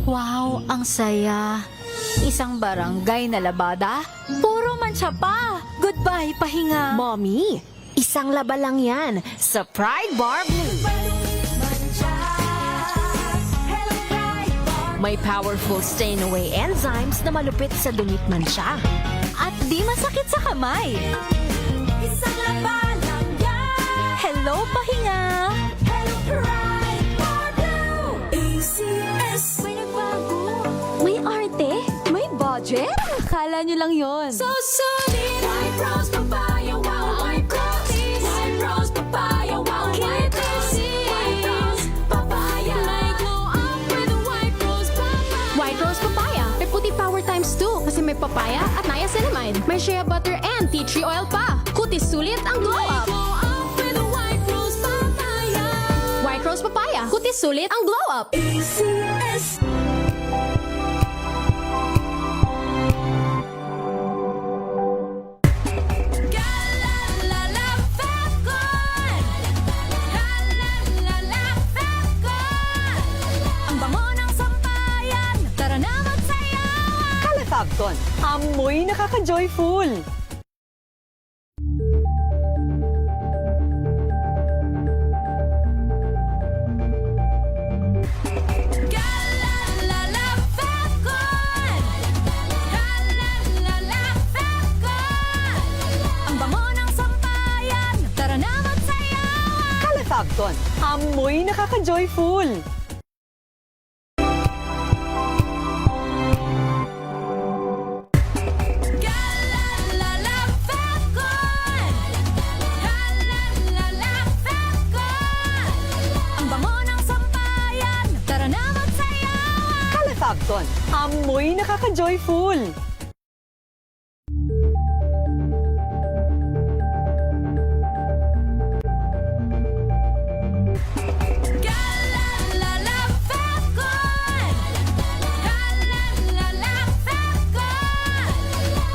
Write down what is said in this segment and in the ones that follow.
Wow, ang saya. Isang barangay na labada? Puro mancha pa. Goodbye, pahinga. Mommy, isang laba lang yan sa Pride Bar Blue. May powerful stain-away enzymes na malupit sa dumit mancha. At di masakit sa kamay. Isang laban lang yan. Hello, pahinga. Hello, Pride Bar Blue. ACS. May nagbago. May arte? May budget? Akala nyo lang yon. So solid. White rose papaya, wow, white rose. White rose papaya, wow, white rose. White rose papaya. May glow up with a white rose papaya. White Rose Papaya. May puti power times 2 kasi may papaya at niacinamide. May shea butter and tea tree oil pa. Kutis sulit ang glow up. Glow up with a white rose papaya. White Rose Papaya. Kutis sulit ang glow up. ACS. Galalala Falcon. Galalala Falcon. Ang bango ng sampayan. Tara na magsayawan. Calafabcon, amoy nakaka-joyful. Galalala Falcon. Galalala Falcon. Ang bango ng sampayan. Tara na magsayawan. Calafabcon, amoy nakaka-joyful. Galalala Falcon. Galalala Falcon. Ang bango ng sampayan. Tara na magsayawan. Calafabcon, amoy nakaka-joyful. Galalala Falcon. Galalala Falcon.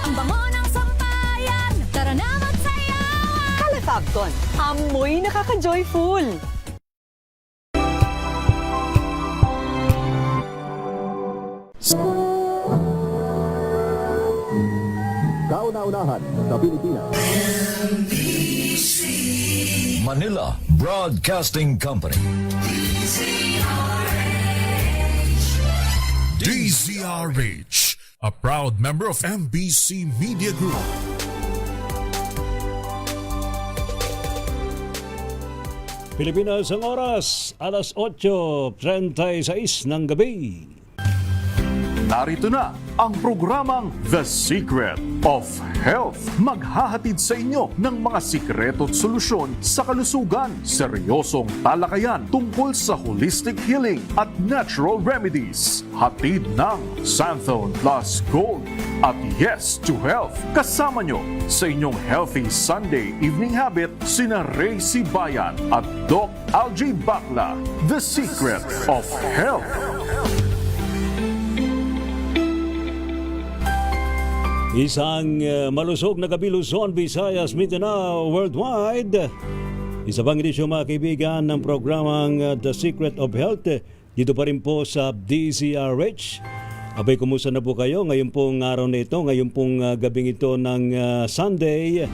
Ang bango ng sampayan. Tara na magsayawan. Calafabcon, amoy nakaka-joyful. Kauna-unahan sa Pilipinas. Manila Broadcasting Company. DZRH, a proud member of MBC Media Group. Pilipinas ang oras, alas 8:36 ng gabi. Narito na ang programang The Secret of Health. Maghahatid sa inyo ng mga sikreto at solusyon sa kalusugan, seryosong talakayan tungkol sa holistic healing at natural remedies. Hatid ng Santhone Plus Gold at Yes to Health. Kasama nyo sa inyong Healthy Sunday Evening Habit sina Ray Sibayan at Doc Algie Bacla. The Secret of Health. Isang malusog na gabi Luzon, Visayas, Mindanao, worldwide. Isa pang edisyon mga kaibigan ng programang The Secret of Health. Dito pa rin po sa DZRH. Abay, kumusta na po kayo? Ngayon pong araw na ito, ngayon pong gabing ito ng Sunday.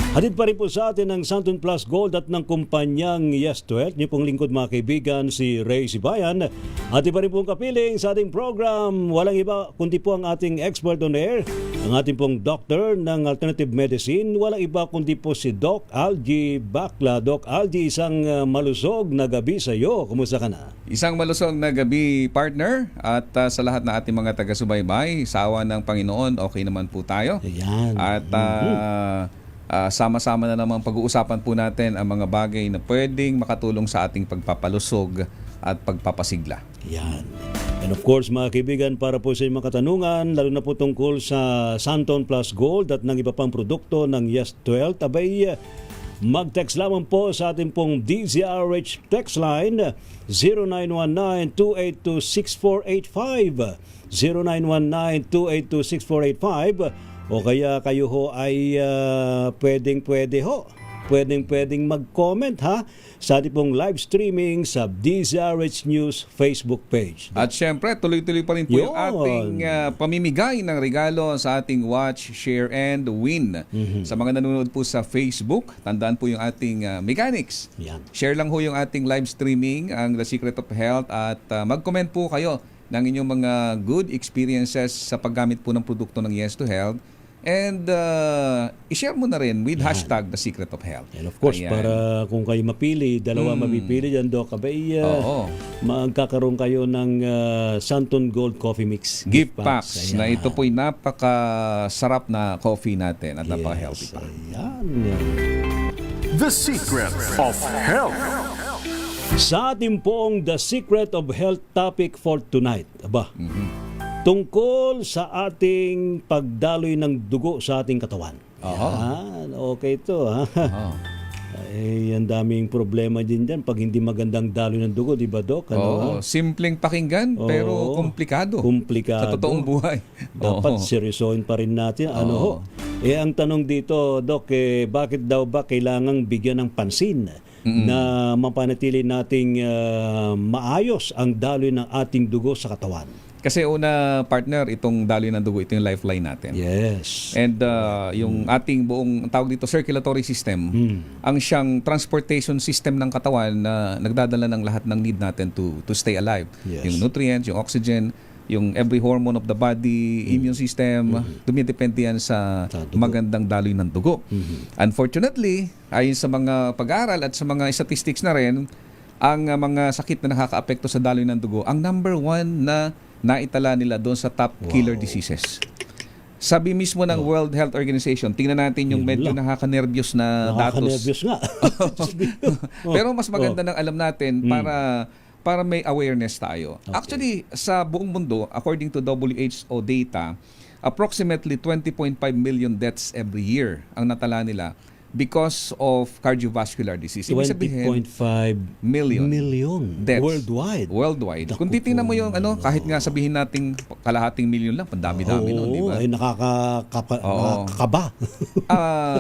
Hatid pa rin po sa atin ng Santon Plus Gold at ng kumpanyang Yes to Health. Niyo pong lingkod mga kaibigan, si Ray Sibayan. At iba rin pong kapiling sa ating program. Walang iba kundi po ang ating expert on air, ang ating pong doctor ng alternative medicine. Walang iba kundi po si Doc Algie Bacla. Doc Algie, isang malusog na gabi sa iyo. Kumusta ka na? Isang malusog na gabi, partner. At sa lahat ng ating mga taga-subaybay, sa awa ng Panginoon, okay naman po tayo. Ayan. At sama-sama na namang pag-uusapan po natin ang mga bagay na pwedeng makatulong sa ating pagpapalusog at pagpapasigla. Yan. And of course, mga kaibigan, para po sa inyong mga katanungan, lalo na po tungkol sa Santon Plus Gold at ng iba pang produkto ng Yes to Health, abay, mag-text lamang po sa ating pong DZRH text line 0919-282-6485 0919-282-6485 o kaya kayo ho ay pwedeng-pwede ho pwedeng mag-comment ha sa ating pong live streaming sa DZRH News Facebook page. At syempre, tuloy-tuloy pa rin po yung Yun. ating pamimigay ng regalo sa ating Watch, Share, and Win. Sa mga nanonood po sa Facebook, tandaan po yung ating mechanics. Yan. Share lang ho yung ating live streaming, ang The Secret of Health, at mag-comment po kayo ng inyong mga good experiences sa paggamit po ng produkto ng Yes to Health. And i-share mo na rin with hashtag The Secret of Health. And of course, Ayan. para kung kayo mapili, dalawa mapipili dyan, Doc, abay, Oo. magkakaroon kayo ng Santon Gold Coffee Mix Gift packs Ayan. na ito po'y napakasarap na coffee natin at napaka-healthy pa. Ayan. The Secret of Health. Sa ating pong The Secret of Health topic for tonight, tungkol sa ating pagdaloy ng dugo sa ating katawan. Yan, okay ito. Ha? Ay, ang daming problema din dyan pag hindi magandang daloy ng dugo, di ba, Doc? Oo, simpleng pakinggan pero komplikado. Komplikado. Sa totoong buhay. Dapat seryosohin pa rin natin. Ano ho? Ang tanong dito, Doc, bakit daw ba kailangang bigyan ng pansin na mapanatili nating maayos ang daloy ng ating dugo sa katawan? Kasi una, partner, itong daloy ng dugo, ito yung lifeline natin. Yes. And yung ating buong, ang tawag dito, circulatory system, ang siyang transportation system ng katawan na nagdadala ng lahat ng need natin to stay alive. Yes. Yung nutrients, yung oxygen, yung every hormone of the body, immune system, dumidepende yan sa dugo. magandang daloy ng dugo. Unfortunately, ayon sa mga pag-aaral at sa mga statistics na rin, ang mga sakit na nakakaapekto sa daloy ng dugo, ang number one na naitala nila doon sa top killer diseases. Sabi mismo ng World Health Organization, tingnan natin yung medyo nakaka-nervyos na datos. Nakaka-nervyos nga. Pero mas maganda nang alam natin para may awareness tayo. Actually, sa buong mundo, according to WHO data, approximately 20.5 million deaths every year ang natala nila because of cardiovascular disease. Ibig sabihin, 20.5 million deaths worldwide. Worldwide. Kung titingnan mo yung kahit nga sabihin nating kalahating milyon lang, pandami-dami nun, di ba? Ay nakakaba.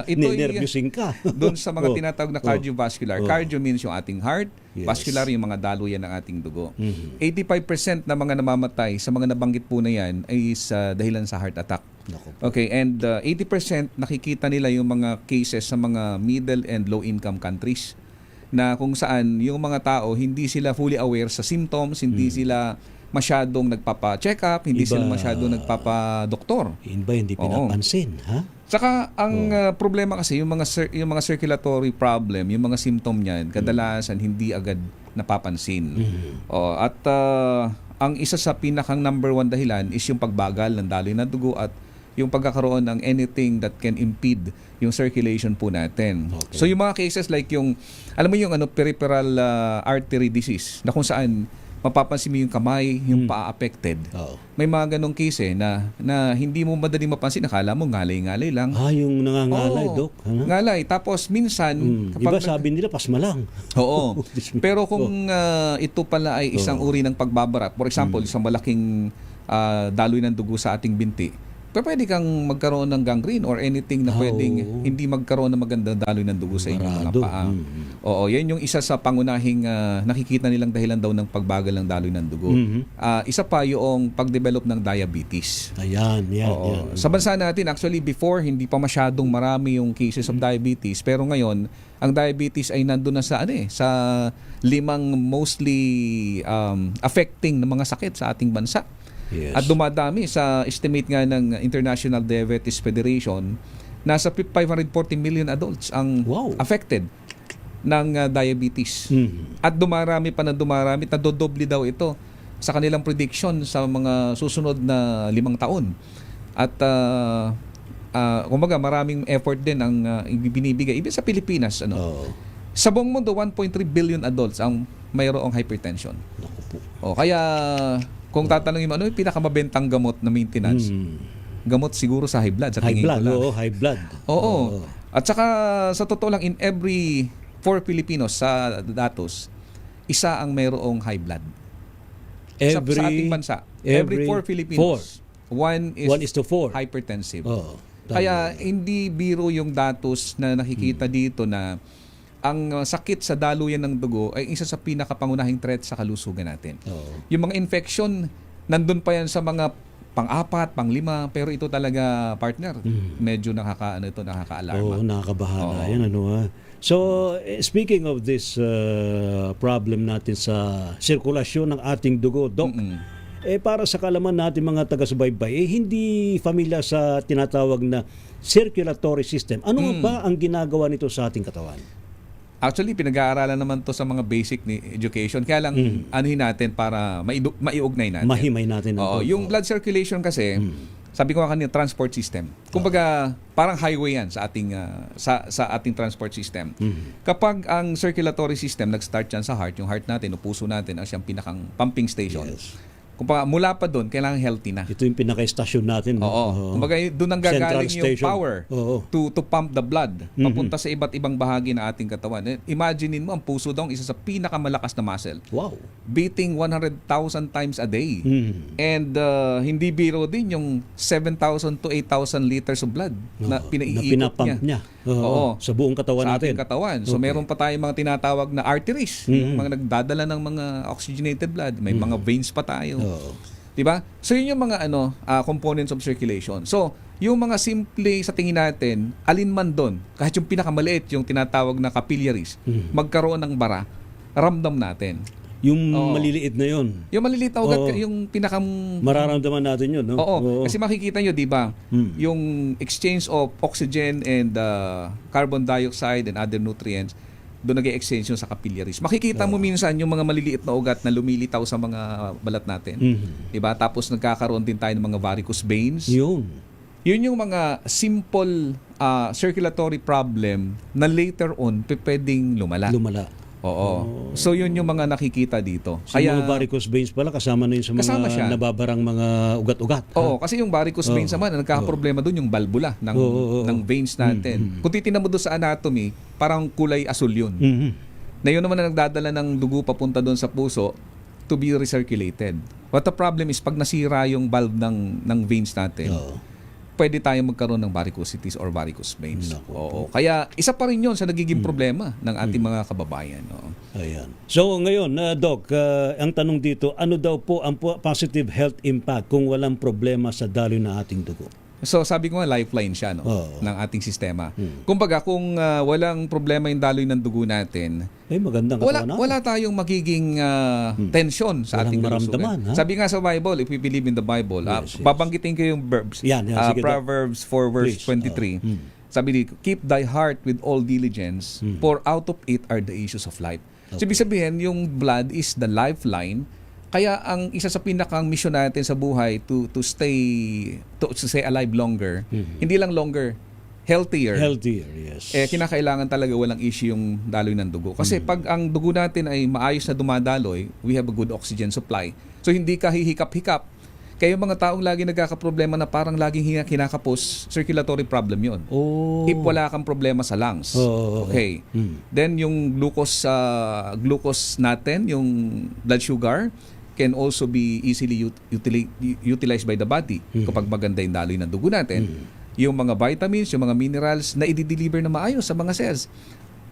Ito Nervyusin ka. doon sa mga tinatawag na cardiovascular. Cardio means yung ating heart, vascular yung mga daluyan ng ating dugo. 85% na mga namamatay sa mga nabanggit po na yan ay sa dahilan sa heart attack. Okay, and 80% nakikita nila yung mga cases sa mga middle and low income countries na kung saan yung mga tao hindi sila fully aware sa symptoms, hindi sila masyadong nagpapa-check up, hindi sila masyadong nagpapa-doktor. Hindi pinapansin, ha? Saka ang problema kasi yung mga circulatory problem, yung mga symptom niyan, kadalasan hindi agad napapansin. At ang isa sa pinakang number one dahilan is yung pagbagal ng daloy ng dugo at yung pagkakaroon ng anything that can impede yung circulation po natin. So yung mga cases like yung alam mo yung peripheral artery disease na kung saan mapapansin mo yung kamay, yung paa affected. May mga ganong case na hindi mo madaling mapansin, nakala mo ngalay-ngalay lang. Yung nangangalay, Dok. Ngalay. Tapos minsan Iba sabi nila pasma lang. Oo. Pero kung ito pala ay isang uri ng pagbabara, for example, isang malaking daloy ng dugo sa ating binti, pwede kang magkaroon ng gangrene or anything na pwedeng hindi magkaroon ng magandang daloy ng dugo sa inyong mga paa. Oo, yan yung isa sa pangunahing nakikita nilang dahilan daw ng pagbagal ng daloy ng dugo. Isa pa yung pag-develop ng diabetes. Yan. Sa bansa natin, actually before, hindi pa masyadong marami yung cases of diabetes. Pero ngayon, ang diabetes ay nandun na sa 5 mostly affecting na mga sakit sa ating bansa. Yes. At dumadami sa estimate nga ng International Diabetes Federation, nasa 540 million adults ang affected ng diabetes. At dumarami pa na dumarami, nadodoble daw ito sa kanilang prediction sa mga susunod na 5 taon. At kumbaga maraming effort din ang binibigay even sa Pilipinas. Sa buong mundo, 1.3 billion adults ang mayroong hypertension. Kaya kung tatanungin mo, ano yung pinakamabentang gamot na maintenance? Gamot siguro sa high blood. Sa tingin ko lang. High blood. Oo. At saka sa totoo lang, in every 4 Filipinos sa datos, isa ang mayroong high blood. Sa ating bansa. Every 4 Filipinos, 1 is 1:4. hypertensive. Kaya hindi biro yung datos na nakikita dito na ang sakit sa daluyan ng dugo ay isa sa pinakapangunahing threat sa kalusugan natin. Oo. Yung mga infection, nandun pa yan sa mga pang-4, pang-5, pero ito talaga, partner, medyo nakaka-alarma. Oo, nakakabahala Oo. yan. So, speaking of this problem natin sa sirkulasyon ng ating dugo, Doc, para sa kalaman natin mga taga-subaybay, hindi familiar sa tinatawag na circulatory system. Ano ba ang ginagawa nito sa ating katawan? Actually, pinag-aaralan naman to sa mga basic ni education. Kaya lang, anuhin natin para maiugnay natin. Mahimay natin. Oo, yung blood circulation kasi, sabi ko nga kanina, transport system. Kumbaga, parang highway yan sa ating sa ating transport system. Kapag ang circulatory system nag-start yan sa heart, yung heart natin, o puso natin, ang siyang pinakang pumping station. Yes. Kumbaga, mula pa doon, kailangan healthy na. Ito yung pinaka-estasyon natin. Oo. Kumbaga, doon ang gagaling Central yung station. power Oo. to pump the blood papunta sa iba't ibang bahagi ng ating katawan. Imaginein mo, ang puso daw isa sa pinakamalakas na muscle. Wow. Beating 100,000 times a day. And hindi biro din yung 7,000 to 8,000 liters of blood na pinaiikot pinapump niya. Oo. Sa buong katawan Sa natin. ating katawan. So, Okay. meron pa tayong mga tinatawag na arteries. Yung mga nagdadala ng mga oxygenated blood. May mga veins pa tayo. Oo. Diba? So yun yung mga components of circulation. So, yung mga simple sa tingin natin, alin man doon, kahit yung pinakamaliit, yung tinatawag na capillaries, magkaroon ng bara, ramdam natin. Yung Oo. maliliit na yun. Yung maliliit na ugat, Oo. yung pinakam... Mararamdaman natin yun, no? Oo. Kasi makikita nyo, di ba, yung exchange of oxygen and carbon dioxide and other nutrients, doon nag-exchange yun sa capillaries. Makikita mo minsan yung mga maliliit na ugat na lumilitaw sa mga balat natin. Diba? Tapos nagkakaroon din tayo ng mga varicose veins. Yun. Yun yung mga simple circulatory problem na later on pwedeng lumala. Lumala. Oo. So yun yung mga nakikita dito. Sa mga varicose veins pala, kasama na yun sa Kasama siya. mga nababarang mga ugat-ugat. Oo, kasi yung varicose veins naman, ang nagkakaproblema doon yung valvula ng veins natin. Kung titingnan mo doon sa anatomy, parang kulay asul yun. Na yun naman ang nagdadala ng dugo papunta doon sa puso to be recirculated. What the problem is, pag nasira yung valve ng veins natin, pwede tayong magkaroon ng varicosities or varicose veins. Oo. Kaya isa pa rin yun sa nagiging problema ng ating mga kababayan. No? Ayan. So ngayon, Doc, ang tanong dito, ano daw po ang positive health impact kung walang problema sa daloy ng ating dugo? So sabi ko nga, lifeline siya ng ating sistema. Kumbaga, kung walang problema yung daloy ng dugo natin, magandang katawan natin. wala tayong magiging tension sa Walang ating maramdaman, kalusugan. Sabi nga sa Bible, if we believe in the Bible, Yes. babanggitin ko yung verbs. Yan, sige, Doc. Proverbs 4 verse Please. 23. Sabi dito, keep thy heart with all diligence, for out of it are the issues of life. So, ibig sabihin, yung blood is the lifeline. Kaya ang isa sa pinakang mission natin sa buhay to stay alive longer, hindi lang longer, healthier. Healthier, yes. Kinakailangan talaga walang issue yung daloy ng dugo. Kasi pag ang dugo natin ay maayos na dumadaloy, we have a good oxygen supply. So hindi ka hihikap-hikap. Kaya yung mga taong lagi nagkakaproblema na parang laging kinakapos, circulatory problem yon. If wala kang problema sa lungs. Okay. Then yung glucose natin, yung blood sugar, can also be easily utilized by the body kapag maganda yung daloy ng dugo natin. Yung mga vitamins, yung mga minerals na i-deliver na maayos sa mga cells.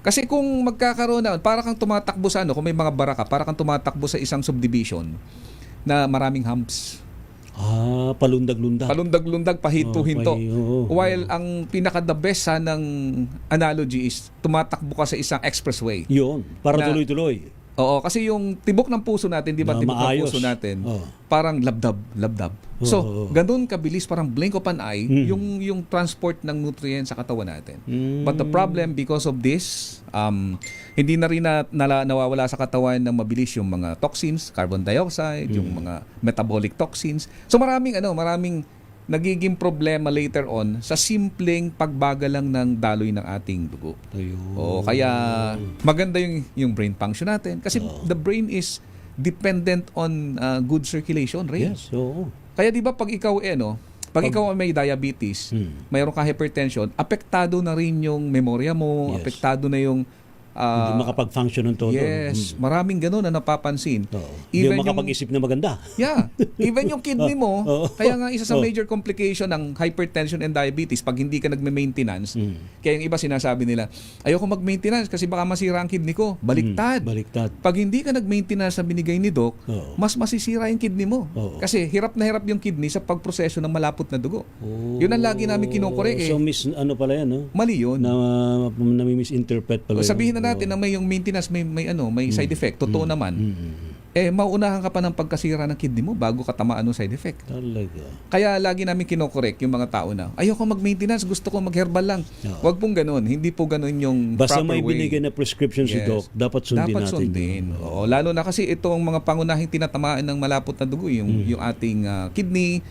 Kasi kung magkakaroon na, para kang tumatakbo sa kung may mga baraka, para kang tumatakbo sa isang subdivision na maraming humps. Palundag-lundag. Palundag-lundag, pahinto-hinto. While ang pinaka-the best ng analogy is tumatakbo ka sa isang expressway. Yun, para tuloy-tuloy. Oo, kasi yung tibok ng puso natin, di ba, tibok ng puso natin, parang labdab. So, ganun kabilis, parang blink of an eye, yung transport ng nutrients sa katawan natin. But the problem, because of this, hindi na rin nawawala sa katawan ng mabilis yung mga toxins, carbon dioxide, yung mga metabolic toxins. So, maraming nagiging problema later on sa simpleng pagbagal lang ng daloy ng ating dugo. Kaya maganda yung brain function natin kasi the brain is dependent on good circulation, right? Yes, oo. Kaya di ba pag ikaw ikaw may diabetes, mayroon kang hypertension, apektado na rin yung memorya mo, apektado na yung Hindi makapag-function ng todo. Yes, maraming ganun na napapansin. Oo. Hindi Even makapag-isip na maganda. Yeah, even yung kidney mo, Oo. kaya nga isa sa Oo. major complication ng hypertension and diabetes pag hindi ka nagme-maintenance. Kaya yung iba sinasabi nila, ayoko mag-maintenance kasi baka masira ang kidney ko. Baliktad. Baliktad. Pag hindi ka nag-maintenance sa binigay ni Doc, Oo. mas masisira yung kidney mo. Oo. Kasi hirap na hirap yung kidney sa pagproseso ng malapot na dugo. Yun ang lagi namin kinokorek eh. So, ano pala yan, no? Mali yun. Na misinterpret pala. Sabihin yun. na natin na may yung maintenance may side effect, totoo naman. Mauunahan ka pa ng pagkasira ng kidney mo bago ka tamaan ng side effect. Talaga. Kaya lagi namin kinokorek yung mga tao na ayoko mag-maintenance, gusto ko mag-herbal lang. Huwag pong ganun. Hindi po ganun yung Basta proper may way. binigay na prescription si Yes. Doc, dapat sundin Dapat natin. sundin. Oo, lalo na kasi itong mga pangunahing tinatamaan ng malapot na dugo, yung ating kidney,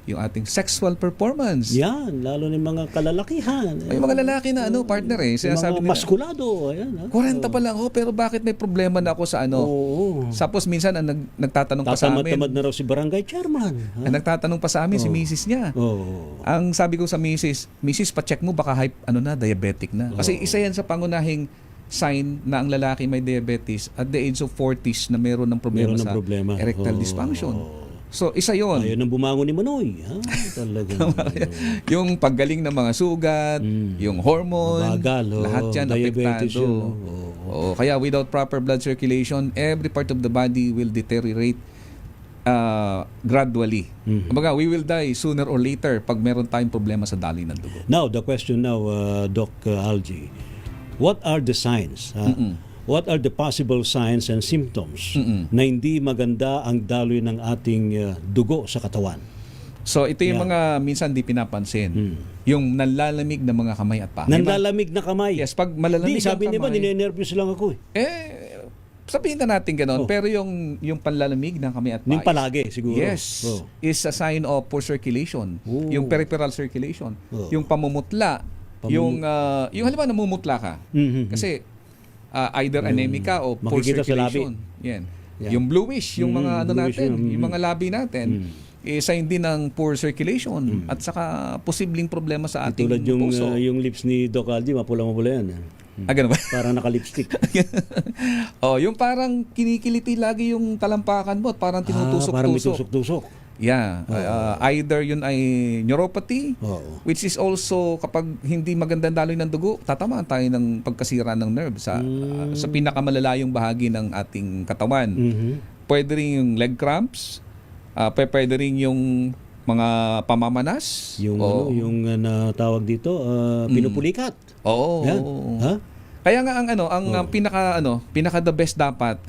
yung ating sexual performance. Yan, lalo ng mga kalalakihan. May mga lalaki na partner sinasabi mga nila, maskulado. Ayan, 40 pa lang ako, pero bakit may problema na ako sa ano? Oo. Tapos minsan nagtatanong pa sa amin. Tatamad na raw si barangay chairman. Ha? Ang nagtatanong pa sa amin si Mrs. niya. Oo. Ang sabi ko sa Mrs., pa-check mo baka diabetic na. Kasi isa yan sa pangunahing sign na ang lalaki may diabetes at the age of 40s na meron ng problema Meron ng sa problema. erectile Oo. dysfunction. So, isa yon. Ayaw nang bumangon ni Manoy. Ha? Talaga. Yung paggaling ng mga sugat, yung hormone, Mabagal, lahat yan diabetes apektado. yun, Oo, kaya without proper blood circulation, every part of the body will deteriorate gradually. Kumbaga, we will die sooner or later pag meron tayong problema sa daloy ng dugo. Now, the question now, Doc Algie, what are the signs? What are the possible signs and symptoms na hindi maganda ang daloy ng ating dugo sa katawan? So, ito yung mga minsan di pinapansin. Yung nanlalamig na mga kamay at paa. Nanlalamig na kamay. Yes, pag malalamig Di, sabi ang niya ba, kamay, ninenervyos lang ako sabihin na natin gano'n. Pero yung panlalamig ng kamay at paa. Yung palagi, siguro. Yes. Is a sign of poor circulation. Yung peripheral circulation. Yung pamumutla. Yung halimbawa namumutla ka. Kasi either anemic ka o poor Makikita sa labi. circulation. Yan. Yung bluish, yung mga bluish natin, yun. yung mga labi natin. Sign din ng poor circulation at saka posibleng problema sa ating Tulad yung, puso. yung lips ni Doc Algie, mapula-mapula yan. Ganun ba? Parang naka-lipstick. yung parang kinikiliti lagi yung talampakan mo at parang tinutusok-tusok. Parang may tusok-tusok. Yeah. Either yun ay neuropathy, which is also kapag hindi magandang daloy ng dugo, tatamaan tayo ng pagkasira ng nerve sa pinakamalalayong bahagi ng ating katawan. Pwede rin yung leg cramps, pwede rin yung mga pamamanas. Yung natawag dito, pinupulikat. Oo. Yan. Ha? Kaya nga ang pinaka the best dapat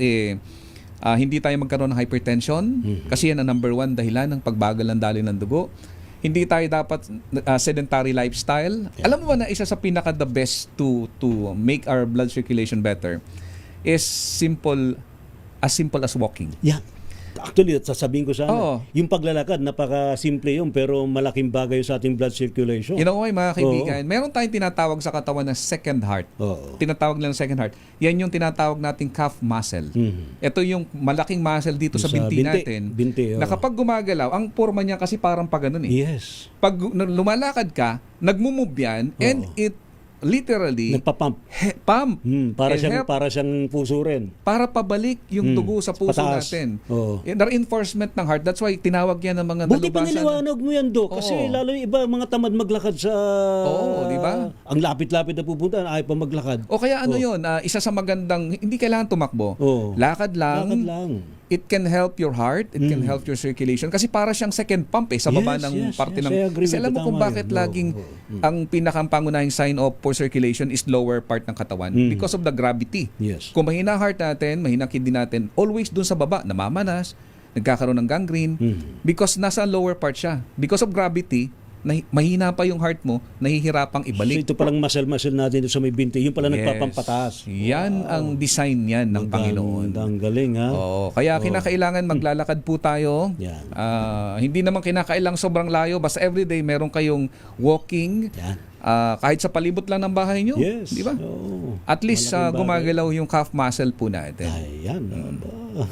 hindi tayo magkaroon ng hypertension kasi yan ang number 1 dahilan ng pagbagal ng daloy ng dugo. Hindi tayo dapat sedentary lifestyle. Alam mo ba na isa sa pinaka the best to make our blood circulation better is as simple as walking. Yeah. Actually, sasabihin ko sana, Oo. yung paglalakad, napaka-simple yun, pero malaking bagay sa ating blood circulation. You know why, mga kaibigan? Meron tayong tinatawag sa katawan na second heart. Tinatawag lang second heart. Yan yung tinatawag nating calf muscle. Ito yung malaking muscle dito sa binti natin. Na kapag gumagalaw, ang forma niya kasi parang pa ganun Yes. Pag lumalakad ka, nagmumove yan, and it literally nagpapump. Pump. Para siyang puso rin. Para pabalik yung dugo sa puso Pataas. natin. Oo. The reinforcement ng heart, that's why tinawag yan ng mga Buti pa dalubasan. niliwanag mo yan, Doc. Kasi Oo. lalo yung iba, mga tamad maglakad sa... Oo, di ba? Ang lapit-lapit na pupunta, ayaw pa maglakad. O kaya yun, isa sa magandang, hindi kailangan tumakbo. Oo. Lakad lang. Lakad lang. It can help your heart, it can help your circulation kasi para siyang second pump sa baba ng parte ng... I agree Kasi with alam mo you. kung Tama bakit yun. laging ang pinakapangunahing sign of poor circulation is lower part ng katawan because of the gravity. Yes. Kung mahina ang heart natin, mahina ang kidney natin, always dun sa baba, namamanas, nagkakaroon ng gangrene because nasa lower part siya. Because of gravity, mahina pa yung heart mo, nahihirapang ibalik. So ito palang muscle natin sa may binti, yung pala Yes. nagpapampataas. Yan ang design yan ng Panginoon. Ang galing, ha? Oo, kaya kinakailangan maglalakad po tayo. Yan. Hindi naman kinakailangan sobrang layo, basta everyday meron kayong walking. Yan. kahit sa palibot lang ng bahay nyo. Yes. Di ba? Oo. At least Malaking bagay. gumagalaw yung calf muscle po natin. Ayan. Aba.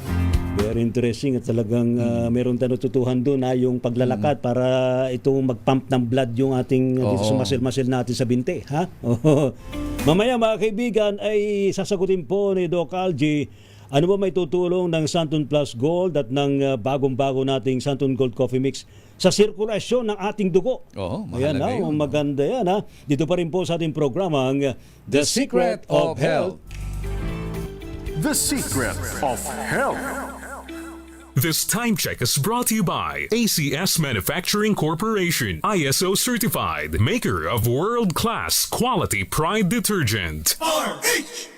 Very interesting at talagang meron tayo natutuhan doon yung paglalakad para ito mag-pump ng blood yung ating dito sa muscle natin sa binti. Ha? Oo. Mamaya mga kaibigan ay sasagutin po ni Doc Algie ano ba may tutulong ng Santon Plus Gold at ng bagong-bago nating Santon Gold Coffee Mix sa sirkulasyon ng ating dugo. Oo, Ayan mahalaga yun. maganda yan ha. Dito pa rin po sa ating programang The Secret of Health. The Secret of Health. This time check is brought to you by ACS Manufacturing Corporation, ISO certified, maker of world-class quality Pride detergent.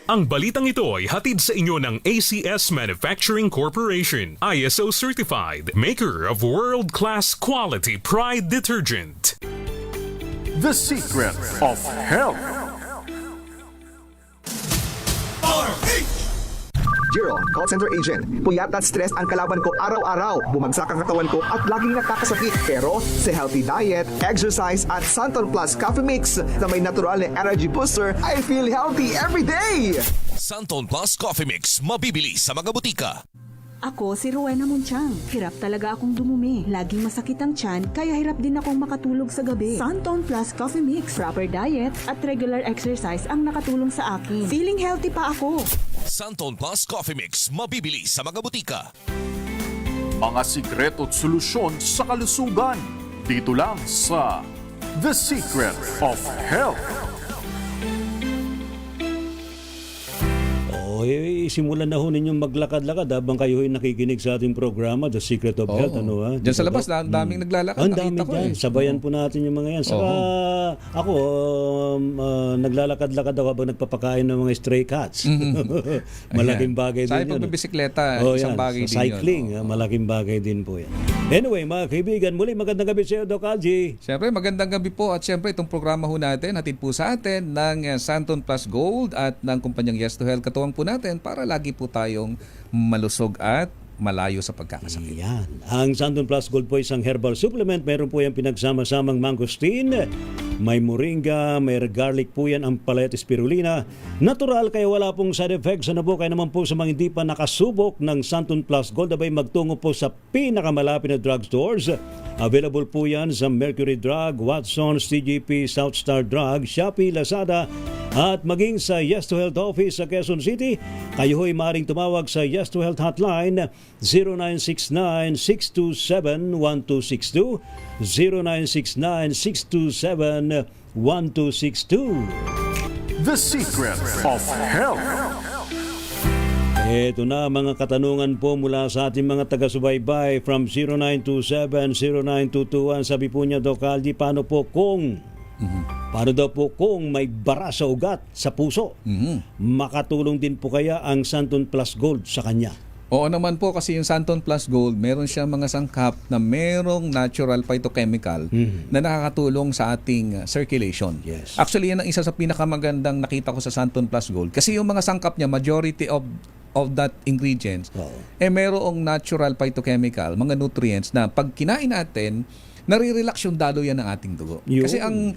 Ang balitang ito ay hatid sa inyo ng ACS Manufacturing Corporation, ISO certified, maker of world-class quality Pride detergent. The Secret of Health. Jiro, call center agent. Puyat at stress ang kalaban ko araw-araw. Bumagsak ang katawan ko at laging nakakasakit. Pero sa healthy diet, exercise at Santon Plus Coffee Mix na may natural na energy booster, I feel healthy every day! Santon Plus Coffee Mix, mabibili sa mga butika. Ako si Rowena Munchang. Hirap talaga akong dumumi. Laging masakit ang tiyan, kaya hirap din akong makatulog sa gabi. Santon Plus Coffee Mix, proper diet at regular exercise ang nakatulong sa akin. Feeling healthy pa ako. Santon Plus Coffee Mix, mabibili sa mga butika. Mga sikreto at solusyon sa kalusugan. Dito lang sa The Secret of Health. Simulan na ho ninyong maglakad-lakad habang kayo ay nakikinig sa ating programa, The Secret of Health. Ano, ha? Diyan sa labas, daming naglalakad. Ang dami dyan. Sabayan po natin yung mga yan. Saka ako, naglalakad-lakad ako habang nagpapakain ng mga stray cats. Malaking bagay din sa yun. pagbibisikleta, isang bagay din cycling, yun. malaking bagay din po yan. Anyway, mga kaibigan, muli magandang gabi sa iyo, Doc Algie. Siyempre, magandang gabi po at siyempre itong programa ho natin, hatid po sa atin ng Santon Plus Gold at ng kumpanyang Yes to Health. Katuwang po natin para lagi po tayong malusog at malayo sa pagkakasakit. Yan. Ang Santon Plus Gold po isang herbal supplement. Meron po yan pinagsama-samang mangosteen, may moringa, may garlic po yan, ampalaya at spirulina. Natural kaya wala pong side effects. Ano po, kaya naman po sa mga hindi pa nakasubok ng Santon Plus Gold, abay magtungo po sa pinakamalapit na drugstores. Available po yan sa Mercury Drug, Watson's, TGP, Southstar Drug, Shopee, Lazada, at maging sa Yes to Health office sa Quezon City. Kayo ho'y maaaring tumawag sa Yes to Health hotline 0969-627-1262, 0969-627-1262. The Secret of Health. Ito na mga katanungan po mula sa ating mga taga-subaybay from 0927-09221. Sabi po niya, Doc Algie, paano daw po kung may bara sa ugat sa puso? Makatulong din po kaya ang Santon Plus Gold sa kanya? Oo naman po, kasi yung Santon Plus Gold, meron siyang mga sangkap na merong natural phytochemical na nakakatulong sa ating circulation. Yes. Actually, yan ang isa sa pinakamagandang nakita ko sa Santon Plus Gold. Kasi yung mga sangkap niya, majority of that ingredients, merong natural phytochemical, mga nutrients na pag kinain natin, nare-relax yung daloy yan ng ating dugo. Kasi ang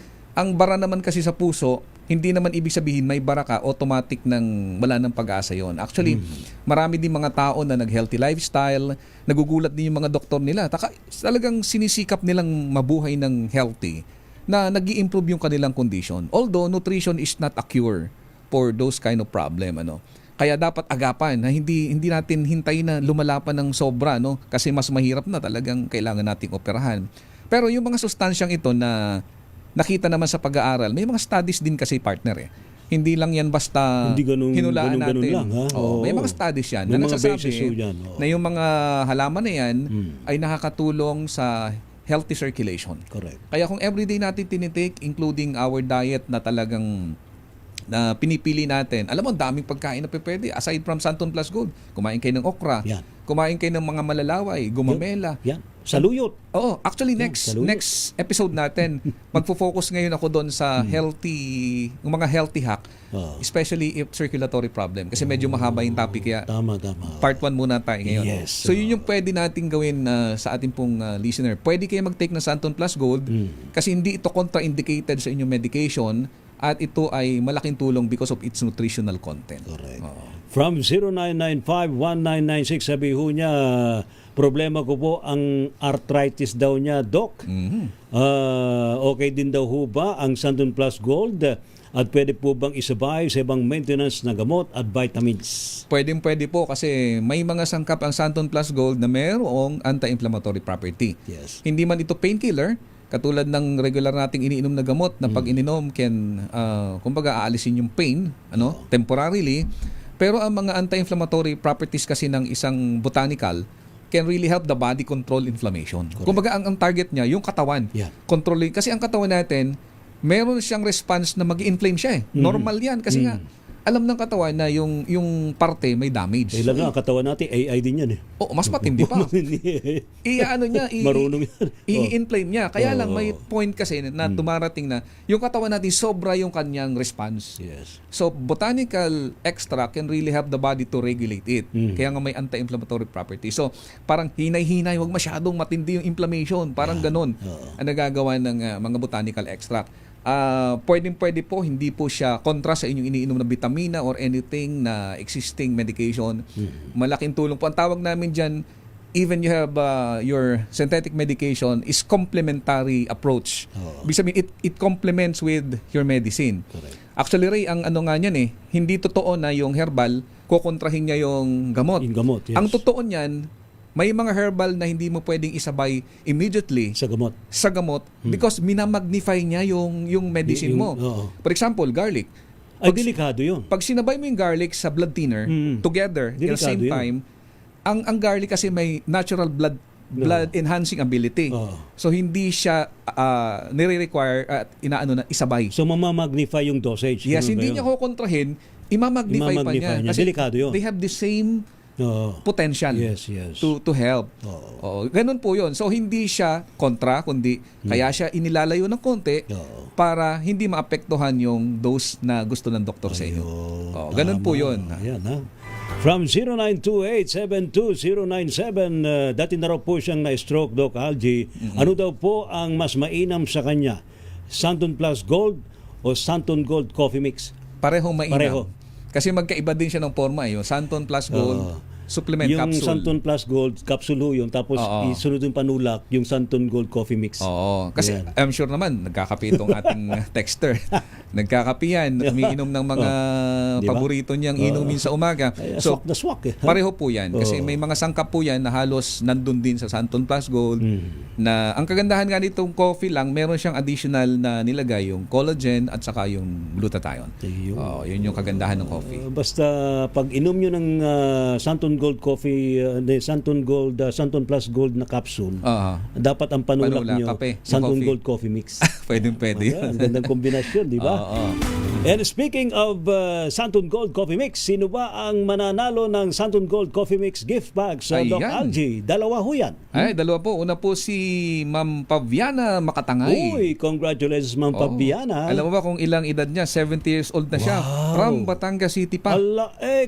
bara naman kasi sa puso, hindi naman ibig sabihin may bara ka, automatic nang wala ng pag-asa yon. Actually, marami din mga tao na nag-healthy lifestyle, nagugulat din yung mga doktor nila. Talagang sinisikap nilang mabuhay ng healthy na nag-i-improve yung kanilang condition. Although, nutrition is not a cure for those kind of problem. Kaya dapat agapan na hindi natin hintayin na lumalapan ng sobra, kasi mas mahirap na, talagang kailangan nating operahan. Pero yung mga sustansyang ito na nakita naman sa pag-aaral, may mga studies din kasi, partner. Hindi lang yan basta hinulaan natin. Lang, ha? May mga studies yan may na mga nagsasabi na yung mga halaman na yan ay nakakatulong sa healthy circulation. Correct. Kaya kung everyday natin tinitake, including our diet na talagang na pinipili natin. Alam mo, daming pagkain na pwede. Aside from Santon Plus Gold, kumain kayo ng okra, kumain kayo ng mga malalaway, gumamela. Yan. Saluyot. Oo, actually next episode natin, magfo-focus ngayon ako doon sa yung mga healthy hack, especially if circulatory problem. Kasi medyo mahaba yung topic, kaya tama. part 1 muna tayo ngayon. Yes. So yun yung pwede nating gawin sa ating pong listener. Pwede kayo mag-take ng Santon Plus Gold kasi hindi ito contraindicated sa inyong medication at ito ay malaking tulong because of its nutritional content. Correct. From 0995-1996, sabi ho niya, problema ko po ang arthritis daw niya, Doc. Okay din daw ho ba ang Santon Plus Gold? At pwede po bang isabay sa ibang maintenance na gamot at vitamins? Pwede po kasi may mga sangkap ang Santon Plus Gold na mayroong anti-inflammatory property. Yes. Hindi man ito painkiller, katulad ng regular nating iniinom na gamot na pag ininom kumbaga aalisin yung pain, temporarily. Pero ang mga anti-inflammatory properties kasi ng isang botanical can really help the body control inflammation. Correct. Kumbaga ang target niya, yung katawan. Controlling. Kasi ang katawan natin, meron siyang response na mag-inflame siya. Normal yan. Kasi nga, alam ng katawan na yung parte may damage. Kailan nga, katawan natin, AI din yan eh. Oo, mas matindi pa. Marunong yan. I-inflame niya. Kaya lang may point kasi na dumarating na yung katawan natin sobra yung kanyang response. Yes. So, botanical extract can really help the body to regulate it. Kaya nga may anti-inflammatory property. So, parang hinay-hinay, huwag masyadong matindi yung inflammation. Parang ganun ang nagagawa ng mga botanical extract. Pwede po, hindi po siya kontra sa inyong iniinom na vitamina or anything na existing medication. Malaking tulong po. Ang tawag namin dyan, even you have your synthetic medication, is complementary approach. Ibig sabihin, it complements with your medicine. Correct. Actually, Ray, ang ano nga niyan hindi totoo na yung herbal, kukontrahin niya yung gamot. Yung gamot, yes. Ang totoo niyan, may mga herbal na hindi mo pwedeng isabay immediately sa gamot because minamagnify niya yung medicine mo. For example, garlic. Ay, delikado yun. Pag sinabay mo yung garlic sa blood thinner together at the same time, ang garlic kasi may natural blood enhancing ability. So hindi siya nire-require at inaano na isabay. So mamamagnify yung dosage. Yes, hindi niya kukontrahin, imamagnify pa niya. Kasi delikado yun. They have the same potential to help. Ganun po yun. So hindi siya kontra, kundi kaya siya inilalayo ng konti para hindi maapektuhan yung dose na gusto ng doktor sa inyo. Ganun po yun. Ayan, ha? From 0928-72097, dati na raw po siyang na-stroke, Doc Algie. Ano daw po ang mas mainam sa kanya? Santon Plus Gold o Santon Gold Coffee Mix? Parehong mainam. Pareho. Kasi magkaiba din siya ng forma. Yung Santon Plus Gold supplement yung capsule. Yung Santon Plus Gold capsule yun. Tapos isunod yung panulak, yung Santon Gold Coffee Mix. Kasi I'm sure naman, nagkakape itong ating texter. Nagkakape yan. Umiinom ng mga paborito niyang inumin sa umaga. So, swak na swak eh. Pareho po yan. Kasi may mga sangkap po yan na halos nandun din sa Santon Plus Gold. Na ang kagandahan nga nitong coffee lang, meron siyang additional na nilagay, yung collagen at saka yung glutathione. Yun yung kagandahan ng coffee. Basta pag inom nyo ng Santon Gold Coffee, Santon Plus Gold na capsule, dapat ang panulak nyo, kape, Santon Gold Coffee Mix. Pwede. Gandang kombinasyon, di ba? And speaking of Santon Gold Coffee Mix, sino ba ang mananalo ng Santon Gold Coffee Mix gift bag sa Doc Algie? Dalawa ho yan. Dalawa po. Una po si Ma'am Paviana Makatangay. Uy, congratulations Ma'am Paviana. Alam mo ba kung ilang edad niya? 70 years old na siya. From Batangas City pa.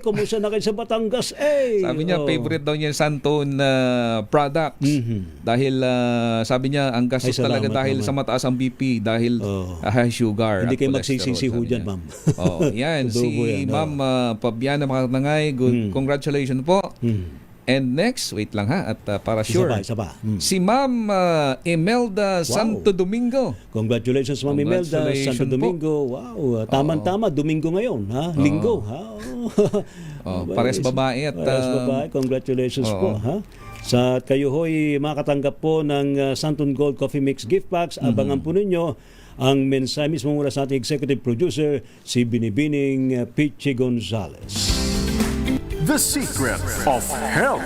Kumusta na kayo sa Batangas? Sabi niya, favorite daw niya yung Santon products. Dahil sabi niya, ang gastos talaga dahil sa mataas ang BP, dahil high sugar. Hindi kayo magsisisi ho dyan, ma'am. Yan. Si Ma'am Pabiana Makatangay, congratulations po. And next, wait lang ha, at para sure. Isa pa. Si Ma'am Imelda Santo Domingo. Congratulations, Ma'am Imelda Santo Domingo. Wow, tama-tama, Domingo ngayon, ha? Linggo, ha? Pares babae at congratulations po, ha? Sa kayo ho'y makatanggap po ng Santon Gold Coffee Mix gift packs. Abangan po ninyo ang mensahe mismo mula sa ating executive producer, si Binibining Pichi Gonzales. The Secret of Health.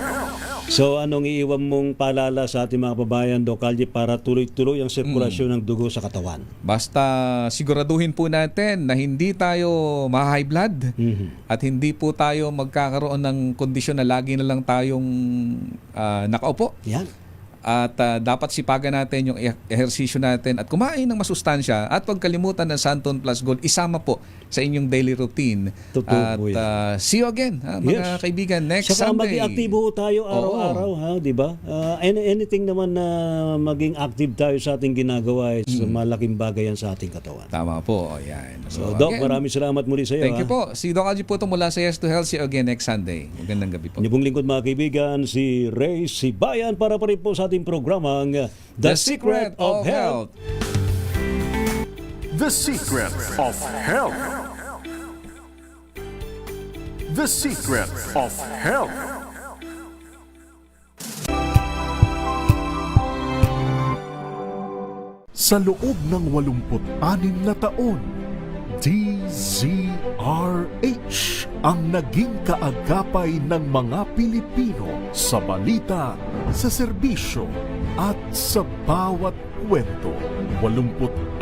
So anong iiwan mong paalala sa ating mga kababayan, Doc Algie, para tuloy-tuloy ang sirkulasyon ng dugo sa katawan? Basta siguraduhin po natin na hindi tayo ma-high blood at hindi po tayo magkakaroon ng kondisyon na lagi na lang tayong nakaupo. Yan. At dapat sipagan natin yung ehersisyo natin at kumain ng masustansya at huwag kalimutan ng Santon Plus Gold. Isama po sa inyong daily routine. Totoo at po yan. See you again, mga kaibigan, next Saka Sunday. maging aktibo tayo araw-araw, di ba? Anything naman na maging active tayo sa ating ginagawa is malaking bagay yan sa ating katawan. Tama po. Yan. So, Doc, maraming salamat muli sa iyo. Thank you po. Si Doc Algie po ito mula sa Yes to Health. See you again next Sunday. Magandang gabi po. Inyong pong lingkod, mga kaibigan, si Ray Sibayan para pa rin po sa ating programang The Secret of Health. The Secret of Health. The Secret of Health. Sa loob ng 86 na taon, DZRH ang naging kaagapay ng mga Pilipino sa balita, sa serbisyo at sa bawat kwento. 86